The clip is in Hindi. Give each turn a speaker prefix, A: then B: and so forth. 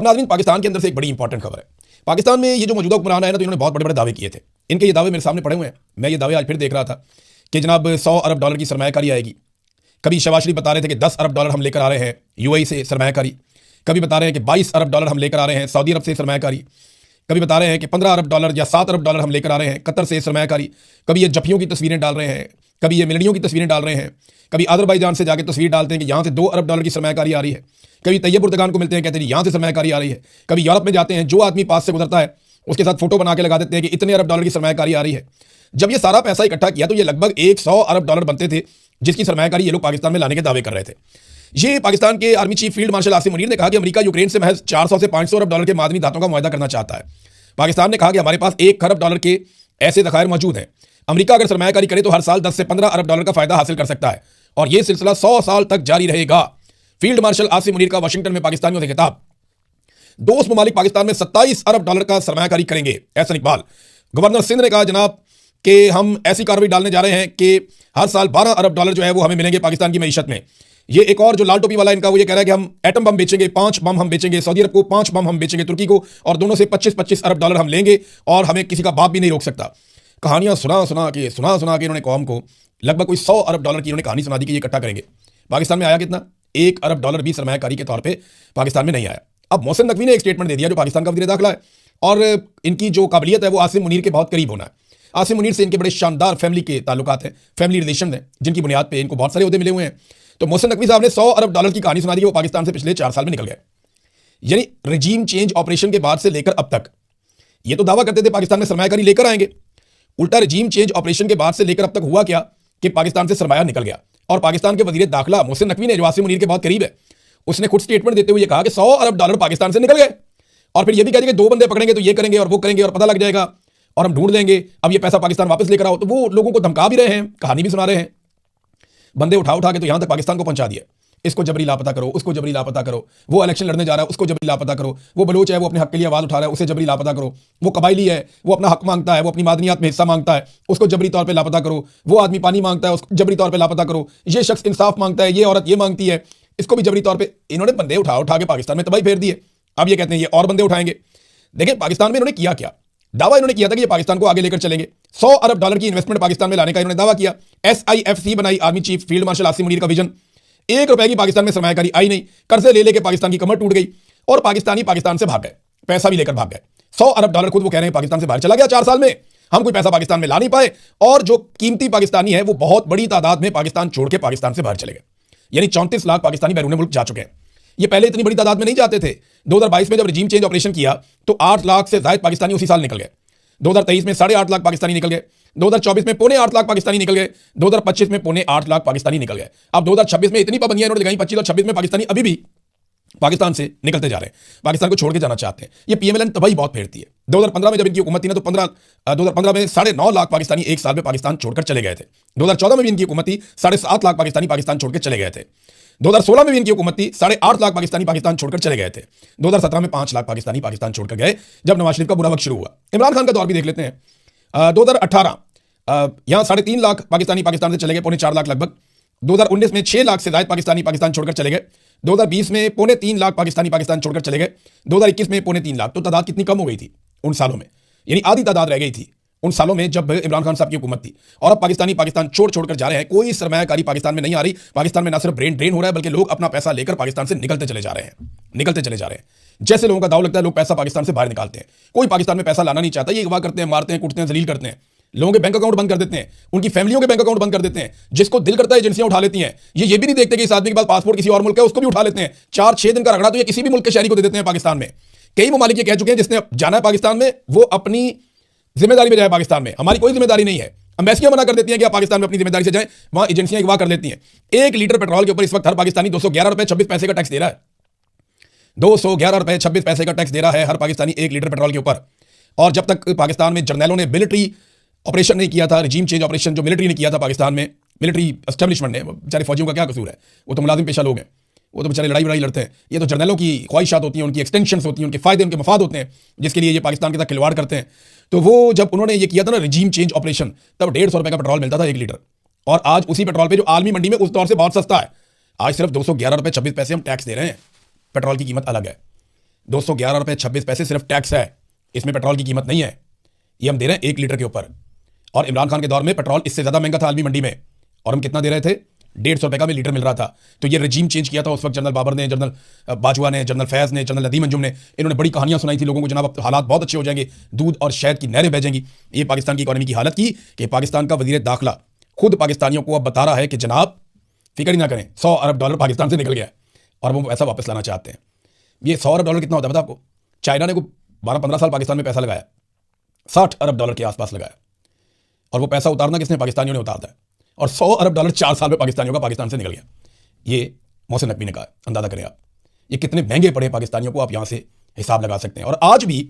A: नाज़रीन, पाकिस्तान के अंदर से एक बड़ी इंपॉर्टेंट खबर है। पाकिस्तान में ये जो मौजूदा हुक्मरान है ना, तो इन्होंने बहुत बड़े बड़े दावे किए थे। इनके ये दावे मेरे सामने पड़े हुए हैं। मैं ये दावे आज फिर देख रहा था कि जनाब $100 अरब की सरमायाकारी आएगी। कभी शहबाज शरीफ बता रहे थे कि $10 अरब हम लेकर आ रहे हैं यूएई से सरमायाकारी। कभी बता रहे हैं कि $22 अरब हम लेकर आ रहे हैं सऊदी अरब से सरमायाकारी। कभी बता रहे हैं कि $15 अरब या $7 अरब हम लेकर आ रहे हैं कतर से सरमायाकारी। कभी ये जफियों की तस्वीरें डाल रहे हैं, कभी ये मिलनियों की तस्वीरें डाल रहे हैं, कभी अजरबैजान से जाके तस्वीर डालते हैं कि यहाँ से $2 अरब की सरमायाकारी आ रही है। कभी तैयब उर्दगान को मिलते हैं, कहते हैं यहाँ से सरमायाकारी आ रही है। कभी यूरोप में जाते हैं, जो आदमी पास से गुजरता है उसके साथ फोटो बना के लगा देते हैं कि इतने $1 अरब की सरमायाकारी आ रही है। जब ये सारा पैसा इकट्ठा किया तो ये लगभग $100 अरब बनते थे, जिसकी सरमायाकारी ये लोग पाकिस्तान में लाने के दावे कर रहे थे। ये पाकिस्तान के army chief field marshal Asim Munir ने कहा कि अमेरिका यूक्रेन से महज 400 से 500 अरब डॉलर के मादनी धातों का मुआहदा करना चाहता है। पाकिस्तान ने कहा कि हमारे पास $1 खरब के ऐसे ज़खायर मौजूद हैं। अमेरिका अगर सरमायाकारी करे तो हर साल 10 से 15 अरब डॉलर का फायदा हासिल कर सकता है और यह सिलसिला 100 साल तक जारी रहेगा। फील्ड मार्शल आसिम मुनीर का वाशिंगटन में पाकिस्तानियों से खिताब। दोस्त ममालिक पाकिस्तान में $27 अरब का सरमायाकारी करेंगे। एहसन इकबाल। गवर्नर सिंध ने कहा जनाब कि हम ऐसी कार्रवाई डालने जा रहे हैं कि हर साल $12 अरब जो है वो हमें मिलेंगे पाकिस्तान की मईशत में। ये एक और जो लाल टोपी वाला इनका वो ये कह रहा है कि हम एटम बम बेचेंगे, 5 बम हम बेचेंगे सऊदी अरब को, 5 बम हम बेचेंगे तुर्की को, और दोनों से 25-25 अरब डॉलर हम लेंगे और हमें किसी का बाप भी नहीं रोक सकता। कहानियां सुना सुना के इन्होंने कौम को लगभग कोई $100 अरब की इन्होंने कहानी सुना दी कि ये इकट्ठा करेंगे। पाकिस्तान में आया कितना? $1 अरब भी सरमायाकारी के तौर पर पाकिस्तान में नहीं आया। अब मोहसिन नकवी ने एक स्टेटमेंट दे दिया, जो पाकिस्तान का वज़ीर दाखिला है, और इनकी जो काबिलियत है वो आसिम मुनीर के बहुत करीब होना है। आसिम मुनीर से इनके बड़े शानदार फैमिली के ताल्लुकात हैं, फैमिली रिलेशन हैं, जिनकी बुनियाद पे इनको बहुत सारे ओहदे मिले हुए हैं। तो मोहसिन नकवी साहब ने $100 अरब की कहानी सुना दी कि वो पाकिस्तान से पिछले 4 साल में निकल गए। यानी रजीम चेंज ऑपरेशन के बाद से लेकर अब तक ये तो दावा करते थे पाकिस्तान में सरमायाकारी लेकर आएंगे। उल्टा रजीम चेंज ऑपरेशन के बाद से लेकर अब तक हुआ क्या कि पाकिस्तान से सरमाया निकल गया। और पाकिस्तान के वज़ीर दाखिला मोहसिन नकवी ने, जो आसिम मुनीर के बहुत करीब है, उसने खुद स्टेटमेंट देते हुए कहा कि $100 अरब पाकिस्तान से निकल गए। और फिर ये भी कह दिया कि 2 बंदे पकड़ेंगे तो ये करेंगे और वो करेंगे और पता लग जाएगा और हम ढूंढ लेंगे, अब ये पैसा पाकिस्तान वापस लेकर आओ। तो वो लोगों को धमका भी रहे हैं, कहानी भी सुना रहे हैं। बंदे उठा के तो यहां तक पाकिस्तान को पहुंचा दिया। इसको जबरी लापता करो, उसको जबरी लापता करो, वो इलेक्शन लड़ने जा रहा है उसको जबरी लापता करो, वो बलोच है वो अपने हक के लिए आवाज उठा रहा है उसे जबरी लापता करो, वो कबायली है वो अपना हक मांगता है, वो अपनी मादनियात में हिस्सा मांगता है, उसको जबरी तौर पे लापता करो, वो आदमी पानी मांगता है उसको जबरी तौर पे लापता करो, ये शख्स इंसाफ मांगता है, ये औरत ये मांगती है, इसको भी जबरी तौर पे। इन्होंने बंदे उठा के पाकिस्तान में तबाही फेर दिए। अब ये कहते हैं ये और बंदे उठाएंगे। देखिए पाकिस्तान में इन्होंने किया क्या दावा, इन्होंने किया था कि ये पाकिस्तान को आगे लेकर चलेंगे। $100 अरब की इन्वेस्टमेंट पाकिस्तान में लाने का इन्होंने दावा किया। SIFC बनाई army chief field marshal Asim Munir का विजन। $1 की पाकिस्तान में सरमायाकारी आई नहीं, कर्जे ले लेके पाकिस्तान की कमर टूट गई और पाकिस्तानी पाकिस्तान से भाग गए, पैसा भी लेकर भाग गए। $100 अरब खुद वो कह रहे हैं पाकिस्तान से बाहर चला गया 4 साल में, हम कोई पैसा पाकिस्तान में ला नहीं पाए, और जो कीमती पाकिस्तानी है वो बहुत बड़ी तादाद में पाकिस्तान छोड़ के पाकिस्तान से बाहर चले गए। यानी 34 लाख पाकिस्तानी बैरून मुल्क जा चुके हैं। ये पहले इतनी बड़ी तादाद में नहीं जाते थे। 2022 में जब रजीम चेंज ऑपरेशन किया तो 8 लाख से ज्यादा पाकिस्तानी उसी साल निकल गए। 2023 में 8.5 लाख पाकिस्तानी निकल गए। 2024 में 7.25 लाख पाकिस्तानी निकल गए। 2025 में 7.25 लाख पाकिस्तानी निकल गए। अब 2026 में इतनी पाबंदियां इन्होंने लगाई, 25 और 26 में पाकिस्तानी अभी भी पाकिस्तान से निकलते जा रहे हैं, पाकिस्तान को छोड़ के जाना चाहते हैं। ये PMLN तबाही बहुत फेरती है। 2015 में जब इनकी हुकूमत थी ना तो 2015 में 9.5 लाख पाकिस्तानी एक साल में पाकिस्तान छोड़कर चले गए थे। 2014 में भी इनकी हुकूमत थी, 7.5 लाख पाकिस्तानी पाकिस्तान छोड़कर चले गए थे। 2016 में भी इनकी हुकूमत थी, 8.5 लाख पाकिस्तानी पाकिस्तान छोड़कर चले गए थे। 2017 में 5 लाख पाकिस्तानी पाकिस्तान छोड़कर गए जब नवाज शरीफ का बुरा वक्त शुरू हुआ। इमरान खान का दौर भी देख लेते हैं। 2018 यहां 3.5 लाख पाकिस्तानी पाकिस्तान से चले गए, 4.25 लाख लगभग। 2019 में 6 लाख से ज्यादा पाकिस्तानी पाकिस्तान छोड़कर चले गए। 2020 में 3.25 लाख पाकिस्तानी पाकिस्तान छोड़कर चले गए। 2021 में 3.25 लाख। तो तादाद कितनी कम हो गई थी उन सालों में, यानी आधी तादाद रह गई थी उन सालों में जब इमरान खान साहब की हुकूमत थी। और अब पाकिस्तानी पाकिस्तान छोड़कर जा रहे हैं। कोई सरमायाकारी पाकिस्तान में नहीं आ रही। पाकिस्तान में ना सिर्फ ब्रेन ड्रेन हो रहा है बल्कि लोग अपना पैसा लेकर पाकिस्तान से निकलते चले जा रहे हैं। जैसे लोगों का दाव लगता है लोग पैसा पाकिस्तान से बाहर निकालते हैं। कोई पाकिस्तान में पैसा लाना नहीं चाहता। ये अगवा करते हैं, मारते हैं, कूटते हैं, जलील करते हैं, लोगों के बैंक अकाउंट बंद कर देते हैं, उनकी फैमिलियों के बैंक अकाउंट बंद कर देते हैं। जिसको दिल करता है एजेंसियां उठा लेती हैं। ये भी नहीं देखते कि इस आदमी के पास पासपोर्ट किसी और मुल्क का, उसको भी उठा लेते हैं। 4-6 दिन का रगड़ा तो ये किसी भी मुल्क के शहरी को दे देते हैं पाकिस्तान में। कई ममालिक ये कह चुके हैं जिसने जाना है पाकिस्तान में वो अपनी जिम्मेदारी में जाए। पाकिस्तान में हमारी कोई जिम्मेदारी नहीं है। एम्बेसियां मना कर देती हैं कि आप पाकिस्तान में अपनी जिम्मेदारी से जाएं, वहां एजेंसियां अगवा कर लेती हैं। 1 लीटर पेट्रोल के ऊपर इस वक्त हर पाकिस्तानी $211.26 का टैक्स दे रहा है। $211.26 का टैक्स दे रहा है हर पाकिस्तानी 1 लीटर पेट्रोल के ऊपर। और जब तक पाकिस्तान में जर्नैलों ने मिलिट्री ऑपरेशन नहीं किया था, रजीम चेंज ऑपरेशन जो मिलिट्री ने किया था पाकिस्तान में, मिलिट्री एस्टेब्लिशमेंट ने, बेचारे फौजियों का क्या कसूर है, वो तो मुलाजिम पेशा लोग हैं, वो तो बेचारे लड़ाई लड़ते हैं। ये तो जर्नैलों की ख्वाहिशात होती हैं, उनकी एक्सटेंशंस होती हैं, उनके फायदे उनके मफाद होते हैं, जिसके लिए ये पाकिस्तान के साथ खिलवाड़ करते हैं। तो वो जब उन्होंने ये किया था ना रजीम चेंज ऑपरेशन, तब $150 का पेट्रोल मिलता था 1 लीटर। और आज उसी पेट्रोल पे जो आलमी मंडी में उस दौर से बहुत सस्ता है, आज सिर्फ $211.26 हम टैक्स दे रहे हैं। पेट्रोल की कीमत अलग है। 211 रुपये 26 पैसे सिर्फ टैक्स है, इसमें पेट्रोल की कीमत नहीं है। ये हम दे रहे हैं 1 लीटर के ऊपर। और इमरान खान के दौर में पेट्रोल इससे ज़्यादा महंगा था आलमी मंडी में, और हम कितना दे रहे थे? 150 रुपये का भी लीटर मिल रहा था। तो ये रजीम चेंज किया था उस वक्त जनरल बाबर ने, जनरल बाजवा ने, जनरल फैज़ ने, जनरल नदीम अंजुम ने। इन्होंने बड़ी कहानियां सुनाई थी लोगों को, जनाब अब हालात बहुत अच्छे हो जाएंगे, दूध और शहद की नहरें बह जाएंगी। ये पाकिस्तान की इकॉनमी की हालत की कि पाकिस्तान का वजीर दाखिला खुद पाकिस्तानियों को अब बता रहा है कि जनाब फिक्र ही ना करें, $100 अरब पाकिस्तान से निकल गया है और वो पैसा वापस लाना चाहते हैं। ये $100 अरब कितना होता है पता आपको? चाइना ने को 12-15 साल पाकिस्तान में पैसा लगाया, $60 अरब के आसपास लगाया, और वो पैसा उतारना किसने? पाकिस्तानियों ने उतारता है। और $100 अरब 4 साल में पाकिस्तानियों का पाकिस्तान से निकल गया। ये मोहसिन नकवी ने कहा, अंदाजा करें आप ये कितने महंगे पड़े पाकिस्तानियों को, आप यहां से हिसाब लगा सकते हैं। और आज भी